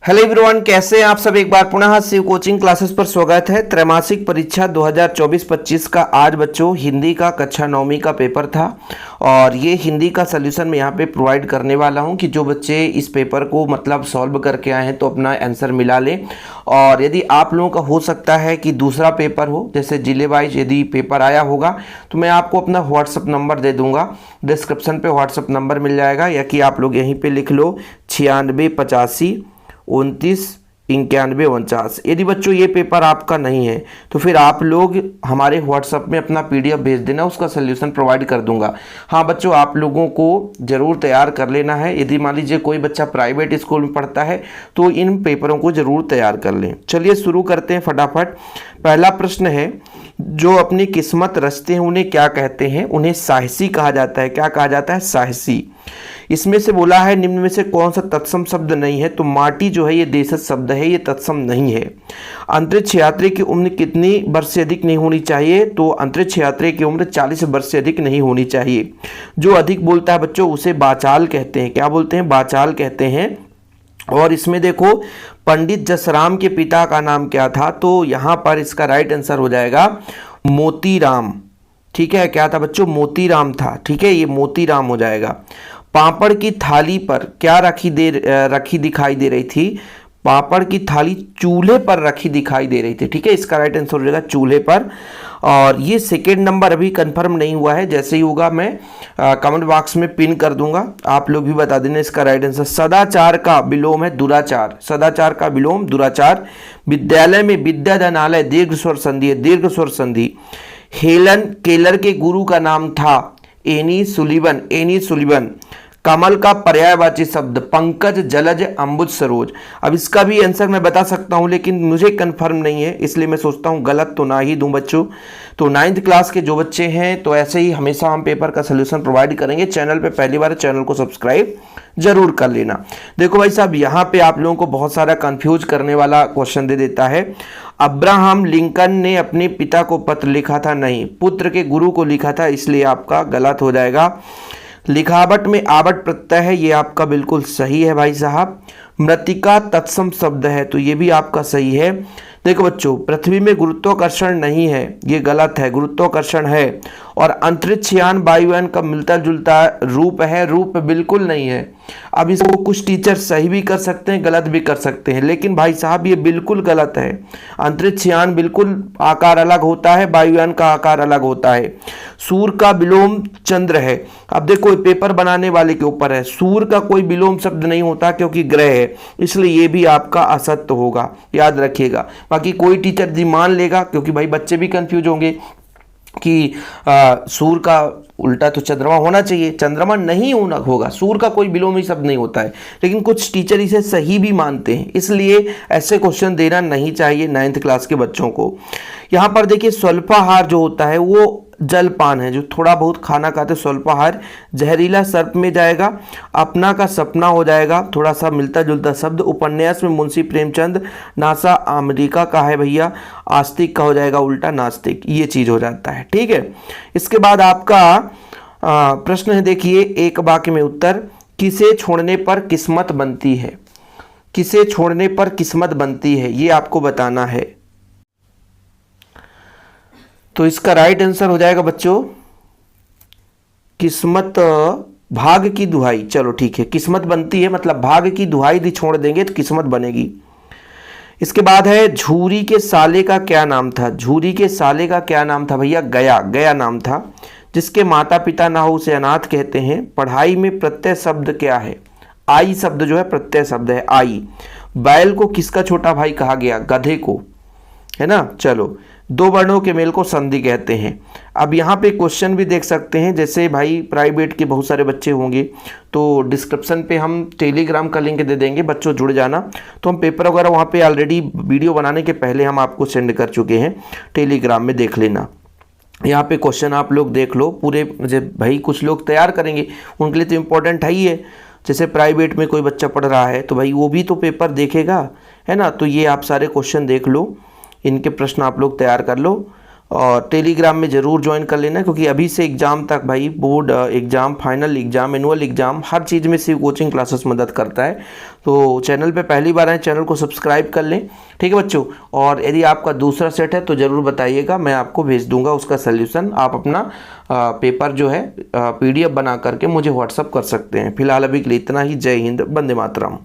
Hello everyone, कैसे हैं आप सब। एक बार पुनः शिव कोचिंग क्लासेस पर स्वागत है। त्रैमासिक परीक्षा 2024-25 का आज बच्चों हिंदी का कक्षा 9वीं का पेपर था और ये हिंदी का सलूशन मैं यहाँ पे प्रोवाइड करने वाला हूँ कि जो बच्चे इस पेपर को मतलब सॉल्व करके आए हैं तो अपना आंसर मिला लें। और यदि आप लोगों का हो सकता है कि दूसरा पेपर हो, जैसे जिले वाइज यदि पेपर आया होगा तो मैं आपको अपना व्हाट्सअप नंबर दे दूँगा, डिस्क्रिप्शन पे व्हाट्सअप नंबर मिल जाएगा, या कि आप लोग यहीं पर लिख लो 9685299149। यदि बच्चों ये पेपर आपका नहीं है तो फिर आप लोग हमारे व्हाट्सएप में अपना पीडीएफ भेज देना, उसका सलूशन प्रोवाइड कर दूंगा। हाँ बच्चों, आप लोगों को ज़रूर तैयार कर लेना है। यदि मान लीजिए कोई बच्चा प्राइवेट स्कूल में पढ़ता है तो इन पेपरों को ज़रूर तैयार कर लें। चलिए शुरू करते हैं फटाफट। पहला प्रश्न है, जो अपनी किस्मत रचते हैं उन्हें क्या कहते हैं? उन्हें साहसी कहा जाता है। क्या कहा जाता है? साहसी। इसमें से बोला है निम्न में से कौन सा तत्सम शब्द नहीं है? तो माटी जो है ये देशज शब्द है, ये तत्सम नहीं है। अंतरिक्ष यात्री की उम्र कितनी वर्ष से अधिक नहीं होनी चाहिए? तो अंतरिक्ष यात्री की उम्र 40 वर्ष से अधिक नहीं होनी चाहिए। जो अधिक बोलता है बच्चों उसे बाचाल कहते हैं। क्या बोलते हैं? बाचाल कहते हैं। और इसमें देखो पंडित जसराम के पिता का नाम क्या था? तो यहाँ पर इसका राइट आंसर हो जाएगा मोतीराम। ठीक है, क्या था बच्चों? मोतीराम था। ठीक है, ये मोतीराम हो जाएगा। पापड़ की थाली पर क्या रखी दिखाई दे रही थी? पापड़ की थाली चूल्हे पर रखी दिखाई दे रही थी। ठीक है, इसका राइट आंसर हो जाएगा चूल्हे पर। और ये सेकेंड नंबर अभी कंफर्म नहीं हुआ है, जैसे ही होगा मैं कमेंट बॉक्स में पिन कर दूंगा, आप लोग भी बता देना इसका राइट आंसर। सदाचार का विलोम है दुराचार। सदाचार का विलोम दुराचार। विद्यालय में विद्याधनालय दीर्घ स्वर संधि है, दीर्घ स्वर संधि। हेलन केलर के गुरु का नाम था एनी सुलिवन। Annie Sullivan. कमल का पर्यायवाची शब्द पंकज, जलज, अंबुज, सरोज। अब इसका भी आंसर मैं बता सकता हूं लेकिन मुझे कंफर्म नहीं है, इसलिए मैं सोचता हूं गलत तो ना ही दूं बच्चों। तो 9th क्लास के जो बच्चे हैं तो ऐसे ही हमेशा हम पेपर का सलूशन प्रोवाइड करेंगे। चैनल पे पहली बार चैनल को सब्सक्राइब जरूर कर लेना। देखो भाई साहब, यहाँ पे आप लोगों को बहुत सारा कंफ्यूज करने वाला क्वेश्चन दे देता है। अब्राहम लिंकन ने अपने पिता को पत्र लिखा था। नहीं, पुत्र के गुरु को लिखा था, इसलिए आपका गलत हो जाएगा। लिखावट में आवट प्रत्यय है, ये आपका बिल्कुल सही है भाई साहब। मृतिका तत्सम शब्द है, तो ये भी आपका सही है। देखो बच्चों, पृथ्वी में गुरुत्वाकर्षण नहीं है, ये गलत है, गुरुत्वाकर्षण है। और अंतरिक्षयान वायुयान का मिलता जुलता रूप है, रूप बिल्कुल नहीं है। अब इसको कुछ टीचर सही भी कर सकते हैं, गलत भी कर सकते हैं, लेकिन भाई साहब ये बिल्कुल गलत है। अंतरिक्षयान बिल्कुल आकार अलग होता है, वायुयान का आकार अलग होता है। सूर्य का विलोम चंद्र है। अब देखो पेपर बनाने वाले के ऊपर है, सूर्य का कोई विलोम शब्द नहीं होता क्योंकि ग्रह है, इसलिए ये भी आपका असत्य होगा, याद रखिएगा। बाकी कोई टीचर जी मान लेगा, क्योंकि भाई बच्चे भी कंफ्यूज होंगे कि सूर्य का उल्टा तो चंद्रमा होना चाहिए, चंद्रमा नहीं होगा, सूर्य का कोई विलोमी शब्द नहीं होता है। लेकिन कुछ टीचर इसे सही भी मानते हैं, इसलिए ऐसे क्वेश्चन देना नहीं चाहिए 9th क्लास के बच्चों को। यहाँ पर देखिए स्वल्पाहार जो होता है वो जलपान है, जो थोड़ा बहुत खाना खाते स्वल्पाहार। जहरीला सर्प में जाएगा। अपना का सपना हो जाएगा, थोड़ा सा मिलता जुलता शब्द। उपन्यास में मुंशी प्रेमचंद। नासा अमेरिका का है भैया। आस्तिक का हो जाएगा उल्टा नास्तिक, ये चीज हो जाता है। ठीक है, इसके बाद आपका प्रश्न है, देखिए एक वाक्य में उत्तर। किसे छोड़ने पर किस्मत बनती है? किसे छोड़ने पर किस्मत बनती है, ये आपको बताना है। तो इसका राइट आंसर हो जाएगा बच्चों किस्मत, भाग की दुहाई। चलो ठीक है, किस्मत बनती है मतलब भाग की दुहाई यदि छोड़ देंगे तो किस्मत बनेगी। इसके बाद है झूरी के साले का क्या नाम था? झूरी के साले का क्या नाम था भैया? गया। गया नाम था। जिसके माता पिता ना हो उसे अनाथ कहते हैं। पढ़ाई में प्रत्यय शब्द क्या है? आई शब्द जो है प्रत्यय शब्द है, आई। बैल को किसका छोटा भाई कहा गया? गधे को, है ना। चलो, दो वर्णों के मेल को संधि कहते हैं। अब यहाँ पे क्वेश्चन भी देख सकते हैं, जैसे भाई प्राइवेट के बहुत सारे बच्चे होंगे तो डिस्क्रिप्शन पे हम टेलीग्राम का लिंक दे देंगे, बच्चों जुड़ जाना। तो हम पेपर वगैरह वहाँ पे ऑलरेडी वीडियो बनाने के पहले हम आपको सेंड कर चुके हैं, टेलीग्राम में देख लेना। यहाँ पे क्वेश्चन आप लोग देख लो पूरे, भाई कुछ लोग तैयार करेंगे उनके लिए तो इम्पोर्टेंट है ही है। जैसे प्राइवेट में कोई बच्चा पढ़ रहा है तो भाई वो भी तो पेपर देखेगा, है ना। तो ये आप सारे क्वेश्चन देख लो, इनके प्रश्न आप लोग तैयार कर लो। और टेलीग्राम में ज़रूर ज्वाइन कर लेना, क्योंकि अभी से एग्ज़ाम तक भाई, board exam, final exam, annual exam, हर चीज़ में शिव कोचिंग क्लासेस मदद करता है। तो चैनल पे पहली बार आए, चैनल को सब्सक्राइब कर लें, ठीक है बच्चों। और यदि आपका दूसरा सेट है तो ज़रूर बताइएगा, मैं आपको भेज दूंगा उसका सल्यूशन। आप अपना पेपर जो है PDF बना करके मुझे व्हाट्सअप कर सकते हैं। फिलहाल अभी के लिए इतना ही। जय हिंद, वंदे मातरम।